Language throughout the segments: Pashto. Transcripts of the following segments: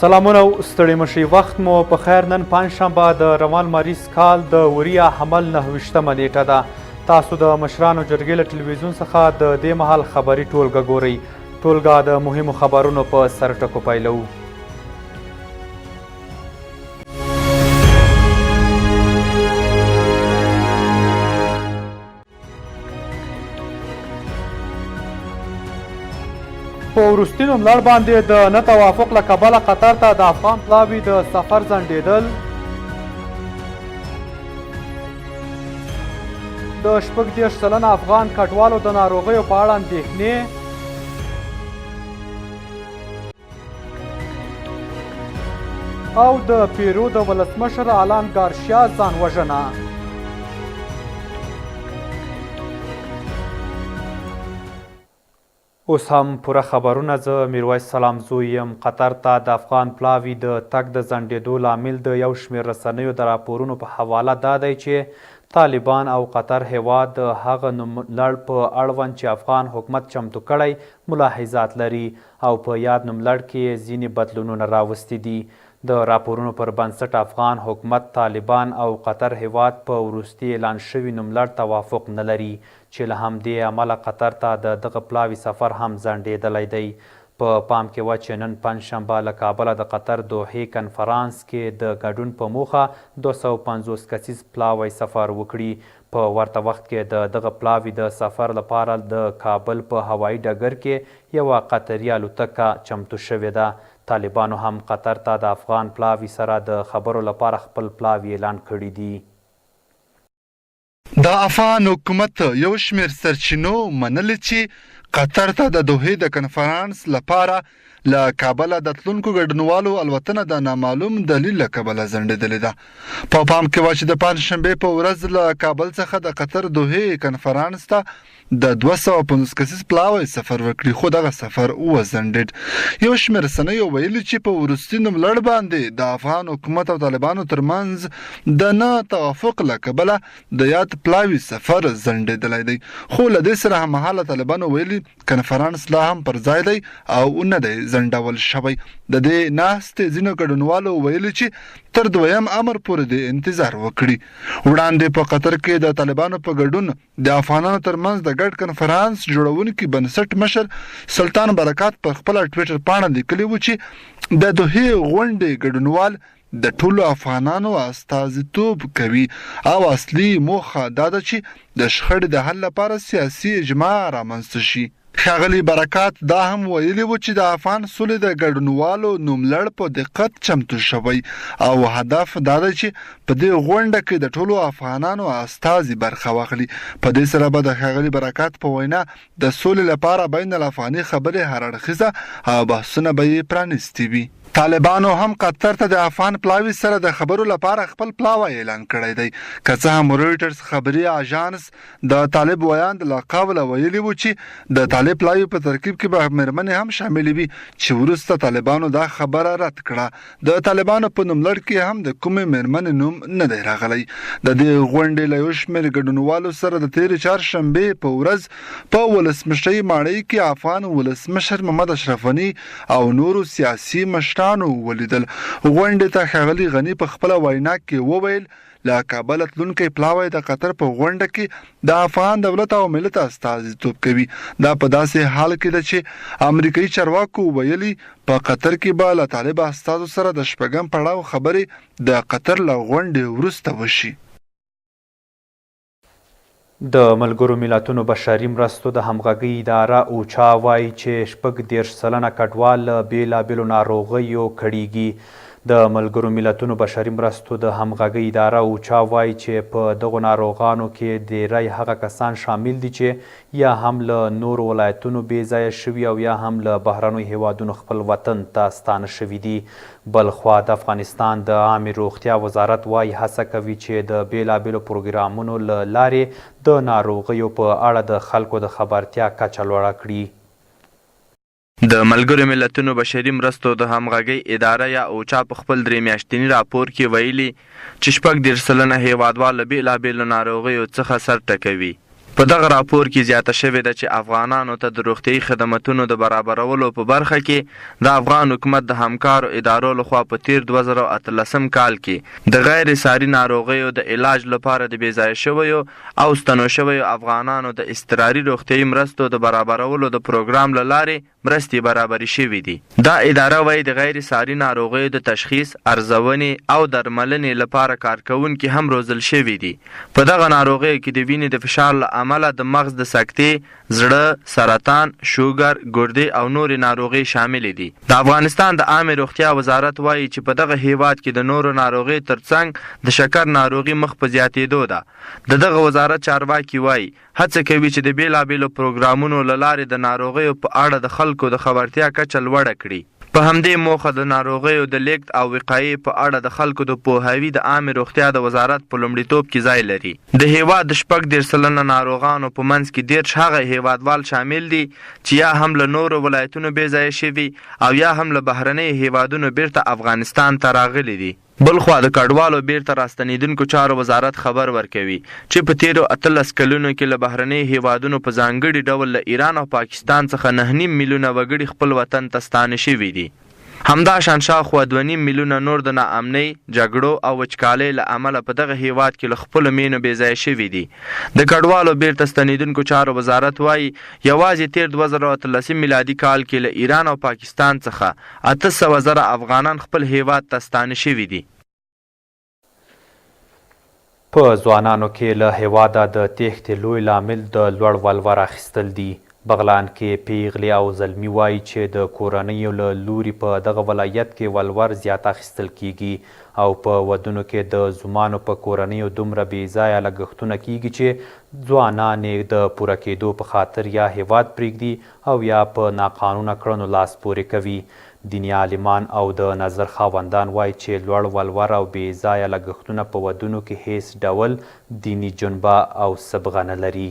سلامونه او ستړي مشئ، وخت مو په خیر. نن پنجشنبه د روان مریض کال د وریا حمل 9 نیټه ده. تاسو د مشرانو جرګې له ټلویزیون څخه د دې مهال خبري ټولګه ګورئ. ټولګه د مهمو خبرونو په سرټکو پیلوو. په وروستي نوملړ باندې د نه توافق له کبله قطر ته د افغان پلاوي د سفر ځنډېدل. د 36 سلنه افغان کډوالو د ناروغیو په اړه اندېښنې. او د پیرو د ولسمشر آلان ګارشیا ځان وژنه. اوس هم پوره خبرونه. زه میرویس سلام زوی یم. قطر ته د افغان پلاوي د تګ د ځنډېدو لامل د یو شمېر رسنیو د راپورونو په حواله دا دی چې طالبان او قطر هیواد د هغه نوملړ په اړوند چې افغان حکومت چمتو کړی ملاحظات لري او په یاد نوملړ کې ځینې بدلونونه راوستي دي. د راپورونو پر بنسټ افغان حکومت، طالبان او قطر هیواد په وروستي اعلان شوي نوملړ توافق نه لري چې له همدې امله قطر ته د دغه پلاوي سفر هم ځنډېدلی دی. په پام کې وه چې نن پنجشنبه له کابله د قطر دوحې کنفرانس کې د ګډون په موخه 250 کسیز پلاوی سفر وکړي. په ورته وخت کې د دغه پلاوي د سفر لپاره د کابل په هوایي ډګر کې یوه قطري الوتکه چمتو شوې ده. طالبانو هم قطر ته د افغان پلاوي سره د خبرو لپاره خپل پلاوي اعلان کړي دي. د افغان حکومت یو شمېر سرچینو منلي چې قطر ته د دوحې د کنفرانس لپاره له کابله د تلونکو ګډونوالو الوتنه د نامعلوم دلیل له کبله ځنډېدلې ده. په پام کې وه چې د پنجشنبې په ورځ له کابل څخه د قطر دوحې کنفرانس ته د 250 کسیز پلاوی سفر وکړي، خو دغه سفر وځنډېد. یو شمېر رسنیو ویلي چې په وروستي نوملړ باندې د افغان حکومت او طالبانو ترمنځ د نه توافق له کبله د یاد پلاوي سفر ځنډېدلی دی. خو له دې سره هممهاله طالبانو ویلي کنفرانس لا هم پر ځای دی او نه دی ځنډول شوی. د دې ناستې ځینو ګډونوالو ویلي چې تر دویم امر پورې د انتظار وکړي. وړاندې په قطر کې د طالبانو په ګډون د افغانانو ترمنځ د ګډ کنفرانس جوړونکي بنسټ مشر سلطان برکات په خپله ټویټر پاڼه لیکلي و چې د دوحې غونډې ګډونوال د ټولو افغانانو استازیتوب کوي او اصلي موخه دا ده چې د شخړې د حل لپاره سیاسي اجماع رامنځته شي. ښاغلي برکات دا هم ویلي و چې د افغان سولې د ګډونوالو نوملړ په دقت چمتو شوی او هدف دا دی چې په دې غونډه کې د ټولو افغانانو استازي برخه واخلي. په دې سره به د ښاغلي برکات په وینا د سولې لپاره بین الافغاني خبرې هر اړخیزه او بحثونه به یې پرانیستي وي. طالبانو هم قطر ته د افغان پلاوي سره د خبرو لپاره خپل پلاوی اعلان کړی دی. که څه هم رویټرز خبري اژانس د طالب ویاند له قبله ویلي و چې د طالب پلاوي په ترکیب کې به مېرمنې هم شاملې وي، چې وروسته طالبانو دا خبره رد کړه. د طالبانو په نوملړ کې هم د کومې مېرمنې نوم نه دی راغلی. د دې غونډې له یو شمېر ګډونوالو سره د تېرې چهارشنبې په ورځ په ولسمشرۍ ماڼۍ کې افغان ولسمشر محمد اشرف غني او نورو سیاسي مشرانو ولیدل. غونډې ته ښاغلي غني په خپله وینا کې وویل له کابله تلونکی پلاوی د قطر په غونډه کې د افغان دولت او ملت استازیتوب کوي. دا په داسې حال کې ده چې امریکایي چارواکو ویلي په قطر کې به له طالب استازو سره د شپږم پړاو خبرې د قطر له غونډې وروسته وشي. د ملګرو ملتونو بشري مرستو د همغږۍ اداره اوچا وایي چې 36 سلنه کډوال له بېلابېلو ناروغیو کړېږي. د ملګرو ملتونو بشري مرستو د همغږۍ اداره اوچا وایي چې په دغو ناروغانو کې ډیری هغه کسان شامل دي چې یا هم له نورو ولایتونو بې ځایه شوي او یا هم له بهرنیو هیوادونو خپل وطن ته ستانه شوي دي. بلخوا د افغانستان د عامې روغتیا وزارت وایي هڅه کوي چې د بېلابېلو پروګرامونو له لارې د ناروغیو په اړه د خلکو د خبرتیا کچه لوړه کړي. د ملګرو ملتونو بشري مرستو د همغږۍ اداره یا اوچا په خپل 3 میاشتني راپور کې ویلي چې 36 سلنه هیوادوال له بېلابېلو ناروغیو څخه سر ټکوي. په دغه راپور کې زیاته شوې ده چې افغانانو ته د روغتیايي خدماتونو د برابرولو په برخه کې د افغان حکومت د همکارو ادارو لخوا په تیر 2018 کال کې د غیر ساري ناروغیو د علاج لپاره د بې ځایه شویو او ستنو شویو افغانانو د اضطراري روغتیايي مرستو د برابرولو د پروګرام له لارې مرستې برابرې شوې دي. دا اداره وایي د غیر ساري ناروغیو د تشخیص، ارزونې او درملنې لپاره کارکوونکي هم روزل شوي دي. په دغه ناروغیو کې د وینې د فشار له عمله د مغز د سکتې، زړه، سرطان، شوګر، ګردې او نورې ناروغۍ شاملې دي. د افغانستان د عامې روغتیا وزارت وایي چې په دغه هیواد کې د نورو ناروغۍ ترڅنګ د شکر ناروغي مخ په زیاتېدو ده. د دغه وزارت چارواکي وایي هڅه کوي چې د بیلابیلو پروګرامونو له لارې د ناروغیو په اړه د خلکو د خبرتیا کچه لوړه کړي. په همدې موخه د ناروغیو د لیږد او وقایې په اړه د خلکو د پوهاوي د عامې روغتیا د وزارت په لومړیتوب کې ځای لري. د هیواد د 14% ناروغانو په منځ کې 13 هغه هیوادوال شامل دي چې یا هم له نورو ولایتونو بې ځایه شوي او یا هم له بهرنیو هیوادونو بیرته افغانستان ته راغلي دي. بلخوا د کډوالو بیرته راستنیدونکو چارو وزارت خبر ورکوي چې په تیرو 18 کلونو کې له بهرنیو هیوادونو په ځانګړي ډول له ایران او پاکستان څخه 9.5 میلیونه وګړي خپل وطن ته ستانه شوي دي. همداشان شاوخوا 2.5 میلیونه نور د ناامنۍ، جګړو او وچکالۍ له امله په دغه هیواد کې له خپلو مینو بې ځایه شوي دي. د کډوالو بیرته ستنیدونکو چارو وزارت وایي یوازې تیر 2018 میلادي کال کې له ایران او پاکستان څخه 800,000 افغانان خپل هیواد ته ستانه شوي دي. په ځوانانو کې له هیواده د تېښتې لوی لامل د لوړ ولور اخیستل دي. بغلان کې پیغلې او زلمي وایي چې د کورنیو له لوري په دغه ولایت کې ولور زیات اخیستل کیږي او په ودونو کې د زومانو په کورنیو دومره بې ځایه لګښتونه کیږي چې ځوانان یې د پوره کېدو په خاطر یا هیواد پرېږدي او یا په ناقانونه کړنو لاس پورې کوي. دیني عالمان او د نظر خاوندان وایي چې لوړ ولور او بې ځایه لګښتونه په ودونو کې هیڅ ډول دیني جنبه او صبغه نه لري.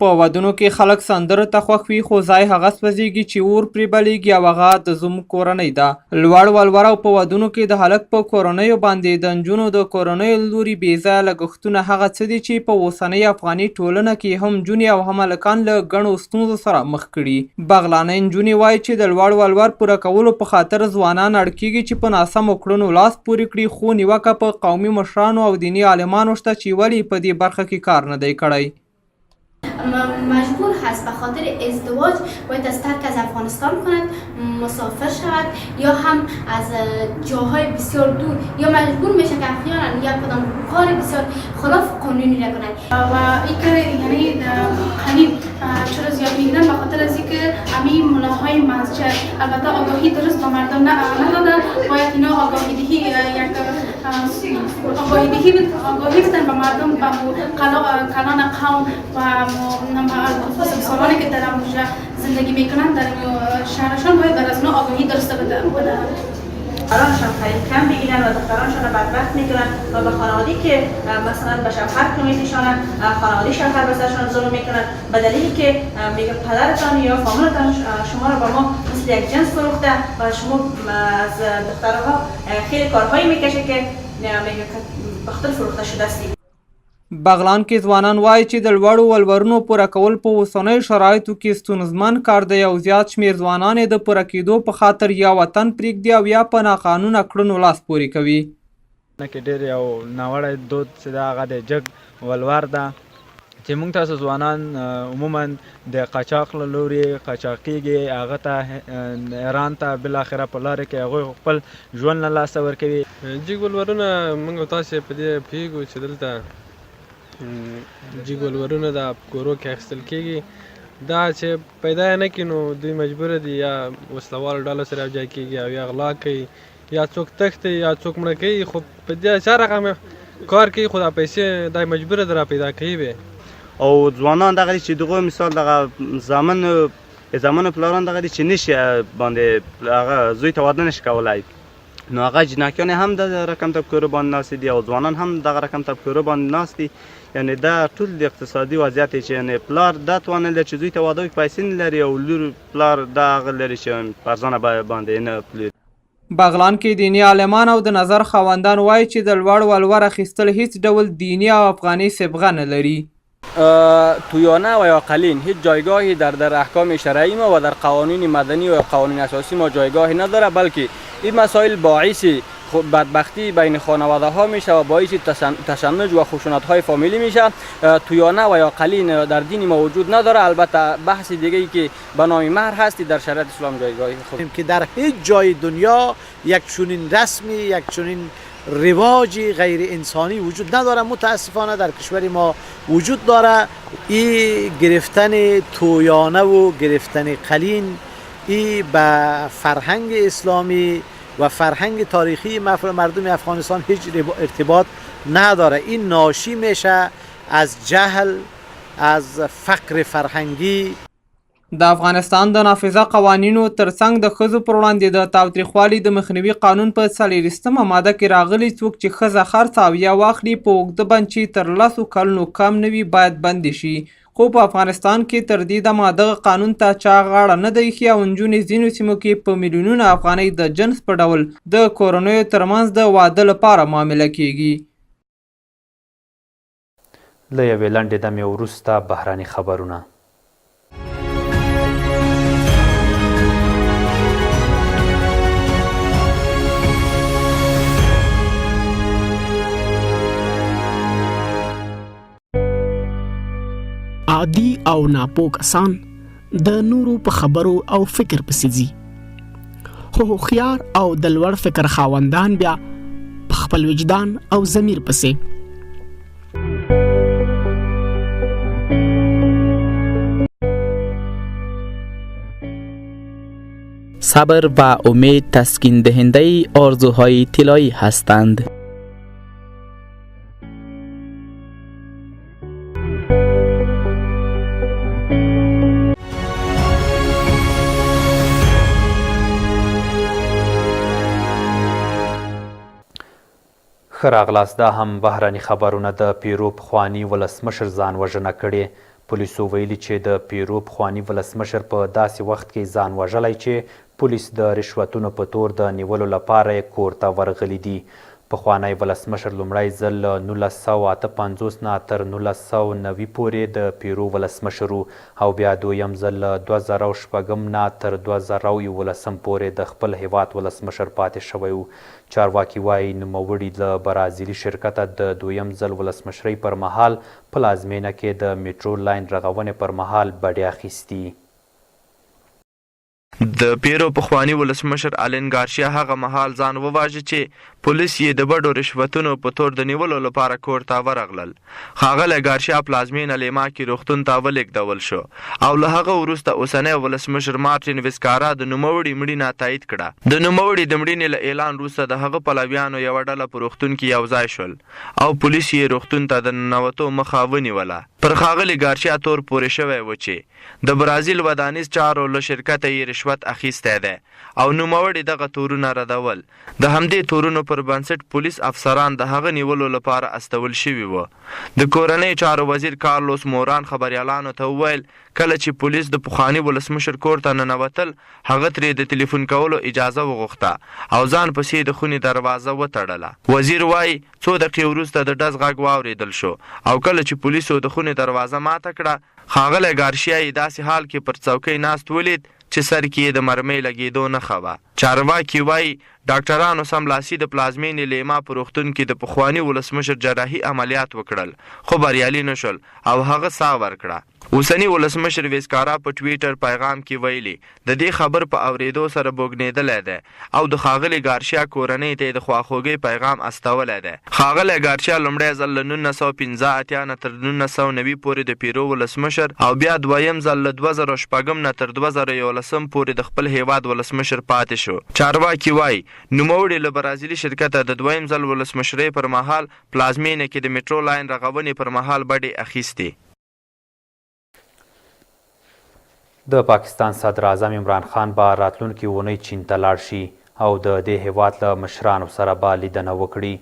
په ودونو کې خلک سندرو ته خوښ وي خو ځای هغه سوځېږي چې اور پرې بلیږي او هغه د زموږ کورنۍ ده. لوړ ولور او په ودونو کې د هلک په کورنیو باندې د نجونو د کورنیو له لوري بې ځایه لګښتونه هغه څه دي چې په اوسنۍ افغاني ټولنه کې هم نجونې او هم هلکان له ګڼو ستونزو سره مخ کړي. بغلانۍ نجونې وایي چې د لوړ ولور پوره کولو په خاطر ځوانان اړ کېږي چې په ناسمو کړنو لاس پورې کړي خو نیوکه په قومي مشرانو او دیني عالمانو شته چې ولې په دې برخه کې کار نه دی کړی. مجبور هست به خاطر ازدواج باید از ترک از افغانستان کند، مسافر شود یا هم از جاهای بسیار دور یا مجبور میشه که احیانا یا کدام کار بسیار خلاف قانونی را کنند و این کار یعنی همین چرا زیاد میگیرن به خاطر از اینکه همین ملاهای مسجد البته آگاهی درست به مردم ندادن. باید اینا آگاهی بدن به مردم به کلان قوم و سالانی که در اونجا زندگی میکنن در شهرشان باید بر از اونا آگاهی درست بدن. دخترانشان خیلی کم بگیرن و دخترانشان را بدبخت میکنن و به خانوادی که مثلا به شوهر میشانن خانوادی شوهر به سرشان ظلم میکنن به دلیلی که میگه پدرتان یا فامیلتان شما را به ما مثل یک جنس فروخته و شما از دخترها خیلی کارهایی میکشه که میگه بخاطر فروخته شده هستی. بغلان کې ځوانان وایي چې د لوړو ولورونو پوره کول په اوسنیو شرایطو کې ستونزمن کار دی او زیات شمېر ځوانان یې د پوره کېدو په خاطر یا وطن پرېږدي او یا په ناقانونه کړنو لاس پورې کوي. کې ډېر یو ناوړی دود چې دا هغه د جګ ولور ده چې موږ تاسو ځوانان عموما د قاچاق له لورې قاچاقېږي هغه ته ایران ته بالاخره په لاره کې هغوی خپل ژوند له لاسه ورکوي. جګ ولورونه موږ تاسې په دې پوهېږو چې دلته جګ ولورونه د کورو کې اخیستل کېږي دا چې پیدا یې نه کړي نو دوی مجبوره دي یا وسلوالو ډلو سره یو ځای کېږي او یا غلا کوي یا څوک تښتي یا څوک مړه کوي خو په دې چا رقم کار کوي خو دا پیسې دا مجبوره ده را پیدا کوي به او ځوانان دغه دي چې دغه مثال دغه زامنو پلاران دغه دي چې نشي باندې هغه زوی ته واده نشي کولی نو هغه جنکیان هم د رقم تبکورو باندې ناست دي او ځوانان هم دغه رقم تبکورو باندې ناست دي. یعنی دا ټول د اقتصادي وضعیت چې یعنی پلار دا توانه لري چې زوی ته واده وکړي پیسې نه لري او لور پلار دا هغه لري چې فرزانه باندې نه پلوري. بغلان کې دیني عالمان او د نظر خاوندان وایي چې د لوړ ولور اخیستل هیڅ ډول دیني او افغاني صبغه نه لري. تویانه و یا قلین هیچ جایگاهی در احکام شرعی ما و در قوانین مدنی و قوانین اساسی ما جایگاهی نداره، بلکه این مسائل باعث بدبختی بین خانواده ها میشه و باعث تشنج و خشونت های فامیلی میشه. تویانه و یا قلین در دین ما وجود نداره. البته بحث دیگه ای که به نام مهر هستی در شریعت اسلام جایگاهی خود که در هیچ جای دنیا یک چنین رسمی، یک چنین رواجی غیر انسانی وجود نداره. متاسفانه در کشور ما وجود داره. این گرفتن تویانه و گرفتن قلین این به فرهنگ اسلامی و فرهنگ تاریخی مردم افغانستان هیچ ارتباط نداره. این ناشی میشه از جهل، از فقر فرهنگی. د افغانستان د نافذه قوانینو ترڅنګ د ښځو پر وړاندې د تاوتریخوالي د مخنیوي قانون په 40مه ماده کې راغلی څوک چې ښځه خرڅ او یا واخلي په اوږده بند چې تر 10 کلونو کم نه وي باید بندي شي. خو په افغانستان کې تر دې دمه دغه قانون ته چا غاړه نه دی ایښې او نجونې ځینو سیمو کې په میلیونونه افغانۍ د جنس په ډول د کورنیو ترمنځ د واده لپاره معامله کیږي. له یوې لنډې دمې وروسته بهرني خبرونه. عادي او ناپوه کسان د نورو په خبرو او فکر پسې ځي، خو هوښیار او د لوړ فکر خاوندان بیا په خپل وجدان او ضمیر پسې. صبر و امید تسکین دهنده آرزوهای طلایی هستند. ښه راغلاست. دا هم بهرني خبرونه. د پیرو پخواني ولسمشر ځان وژنه کړې. پولیسو ویلي چې د پیرو پخواني ولسمشر په داسې وخت کې ځان وژلی چې پولیس د رشوتونو په تور د نیولو لپاره یې کور ته ورغلي دي. پخوانی ولسمشر لومړی ځل له 1958 نه تر 1990 پورې د پیرو ولسمشر او بیا دویم ځل له 2006 نه تر 2011 پورې د خپل هیواد ولسمشر پاتې شوی و. چارواکي وایي نوموړي له برازیلي شرکته د دویم ځل ولسمشرۍ پر مهال په پلازمینه کې د میټرو لاین رغونې پر مهال بډې اخیستي. د پیرو پخوانی ولسمشر آلین ګارشیا هغه مهال ځان وواژه چې پولیس یې د بډو رشوتونو په تور د نیولو لپاره کور ته ورغلل. ښاغلی ګارشیا پلازمینه لیما کې روغتون ته ولېږدول شو او له هغه وروسته اوسنی ولسمشر مارټین ویسکارا د نوموړي مړینه تایید کړه. د نوموړي د مړینې له اعلان وروسته د هغه پلویانو یوه ډله په روغتون کې یو ځای شول او پولیس یې روغتون ته د ننوتو مخه ونیوله. پر ښاغلي ګارشیا تور پورې شوی و چې د برازیل ودانیز چارو له شرکته یې رشوت اخیستی دی او نوموړي دغه تورونه ردول. د همدې تورونو پر بنسټ پولیس افسران د هغه نیولو لپاره استول شوي وو. د کورنۍ چارو وزیر کارلوس موران خبریالانو ته وویل کله چې پولیس د پخواني ولسمشر کور ته ننوتل هغه ترې د تلیفون کولو اجازه وغوښته او ځان پسې د خونې دروازه وتړله. وزیر وایي څو دقیقې وروسته د ډز غږ واورېدل شو او کله چې پولیسو د خونې دروازه ماته کړه ښاغلی ګارشیا یې داسې حال کې پر څوکۍ ناست ولید چې سر کې یې د مرمۍ لګېدو نښه وه. چارواکي وایي ډاکټرانو سملاسي د پلازمینې لیما په روغتون کې د پخواني ولسمشر جراحي عملیات وکړل خو بریالي نه شول او هغه ساه ورکړه. اوسني ولسمشر ویسکارا په ټویټر پیغام کې ویلي د دې خبر په اورېدو سره بوږنېدلی دی او د ښاغلي ګارشیا کورنۍ ته یې د خواخوږۍ پیغام استولی دی. ښاغلی ګارشیا لومړی ځل له 1985 نه تر 1990 پورې د پیرو ولسمشر او بیا دویم ځل له 2006 نه تر 2011 پورې د خپل هیواد ولسمشر پاتې شو. چارواکي وایي نوموړي له برازیلي شرکته د دویم ځل ولسمشرۍ پر مهال پلازمینه کې د میټرو لاین رغونې پر مهال بډې اخیستې. د پاکستان صدر اعظم عمران خان به راتلونکې اونۍ چین ته لاړ شي او د دې هیواد له مشرانو سره به لیدنه وکړي.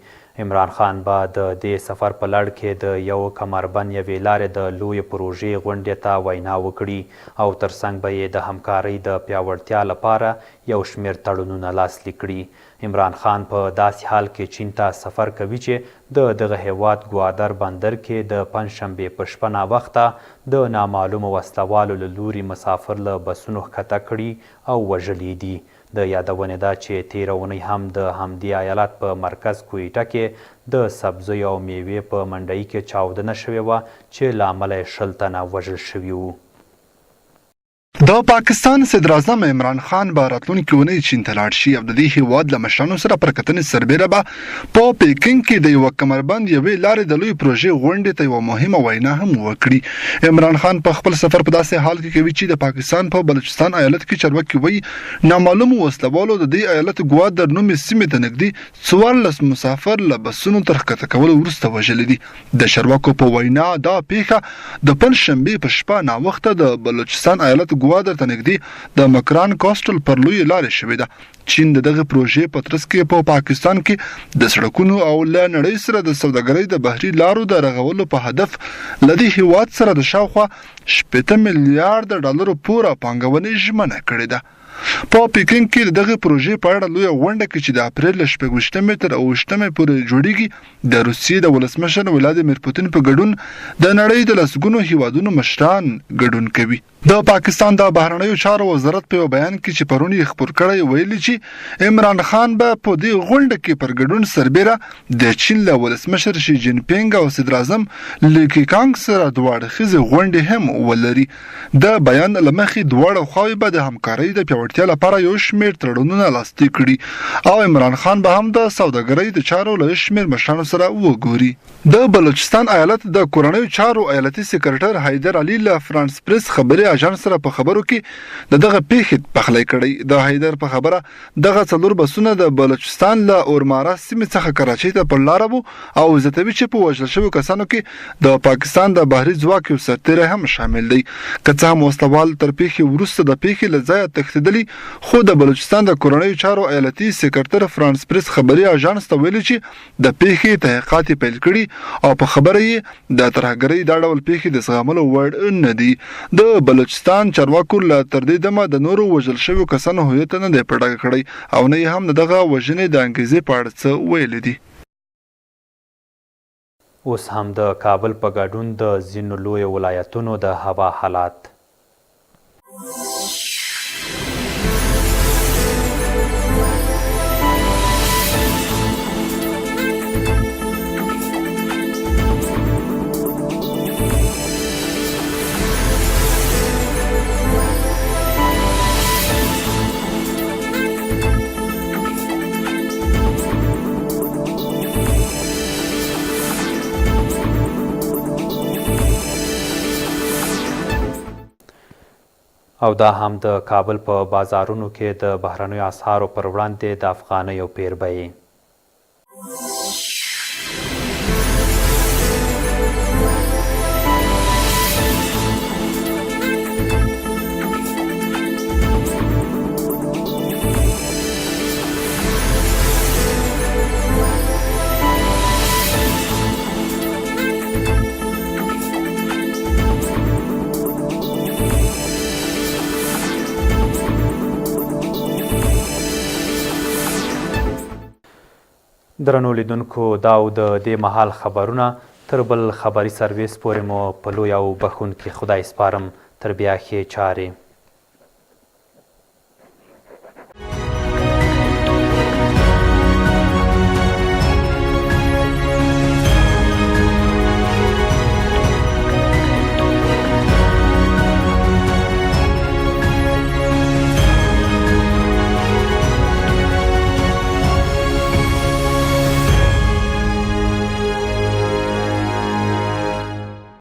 عمران خان به د دې سفر په لړ کې د یو کمربند یوې لارې د لویې پروژې غونډې ته وینا وکړي او ترڅنګ به یې د همکارۍ د پیاوړتیا لپاره یو شمېر تړونونه لاسلیک کړي. عمران خان په داسې حال کې چین ته سفر کوي چې د دغه هیواد ګوادر بندر کې د پنجشنبې په شپه ناوخته د نامعلومو وسلوالو له لوري مسافر له بسونو ښکته کړي او وژلي دي. د یادونې ده چې تېره اونۍ هم د همدې ایالت په مرکز کویټه کې د سبزیو او میوې په منډۍ کې چاودنه شوې وه چې له امله یې 10 تنه وژل شوي وو. د پاکستان صدر اعظم عمران خان به راتلونکې اونۍ چین ته لاړ شي او د دې هیواد له مشرانو سره پر کتنې سربیره به په پیکینګ کې د یوه کمربند یوې لارې د لویې پروژې غونډې ته یوه مهمه وینا هم وکړي. عمران خان په خپل سفر په داسې حال کې کوي چې د پاکستان په بلوچستان ایالت کې چارواکي وایي نامعلومو وسلوالو د دې ایالت ګوادر نومې سیمې ته نږدې 14 مسافر له بسونو تر ښکته کولو وروسته وژلي دي. د چارواکو په وینا دا پیښه د پنجشنبې په شپه ناوخته د بلوچستان ایالت ګوادر ته نږدې د مکران کوسټل پر لویې لارې شوې ده. چین د دغه پروژې په ترڅ کې په پاکستان کې د سړکونو او له نړۍ سره د سوداګرۍ د بحري لارو د رغولو په هدف له دې هیواد سره د شاوخوا 80 میلیارډ ډالرو پوره پانګونې ژمنه کړې ده. په پیکینګ کې دغه پروژې په اړه لویه غونډه کې چې د اپریل 28 تر 28 پورې جوړیږي د روسیې د ولسمشر ولادیمیر پوتین په ګډون د نړۍ د لسګونو هیوادونو مشران ګډون کوي. د پاکستان د بهرنیو چارو وزارت په یو بیان کې چې پرون یې خپور کړی ویلي چې عمران خان به په دې غونډه کې پر ګډون سربیره د چین له ولسمشر شي جین پینګ او صدر اعظم لی کېکانګ سره دواړه ښځې غونډې هم ولري. د بیان له مخې دواړه خواوې به د همکارۍ د پیاوړتیا لپاره یو شمېر تړونونه لاسلیک کړي او عمران خان به هم د سوداګرۍ د چارو له شمېر مشرانو سره وګوري. د بلوچستان ایالت د کورنیو چارو ایالتي سکرټر حیدر علي له فرانس پریس خبري اژانس سره په خبرو کې دغه پیښې پخلی کړی. د حیدر په خبره دغه 4 بسونه د بلوچستان له اورمارا سیمې څخه کراچۍ ته پر لاره وو او زیاتوي چې په وژل شویو کسانو کې د پاکستان د بحري ځواک یو سرتیری هم شامل دی. که څه هم وسلوال تر پیښې وروسته د پیښې له ځایه تښتېدلي خو د بلوچستان د کورنیو چارو ایالتي سکرټر فرانس پریس خبري اژانس ته ویلي چې د پیښې تحقیقات پیل کړي او په خبره یې د ترهګرۍ دا ډول پیښې د زغملو وړ نه دي. د بلوچستان چارواکو له تر دې دمه د نورو وژل شویو کسانو هویت نه دی په ډاګه کړی او نه یې هم د دغه وژنې د انګیزې په اړه څه ویلي دي. اوس هم د کابل په ګډون د ځینو لویو ولایتونو د هوا حالات. او دا هم د کابل په بازارونو کې د بهرنیو اسعارو پر وړاندې د افغانیو پیربیې. درنو لیدونکو دا او د دې مهال خبرونه تر بل خبري سرویس پورې مو په لوی او بخښونکي خدای سپارم. تر بیا ښې چارې.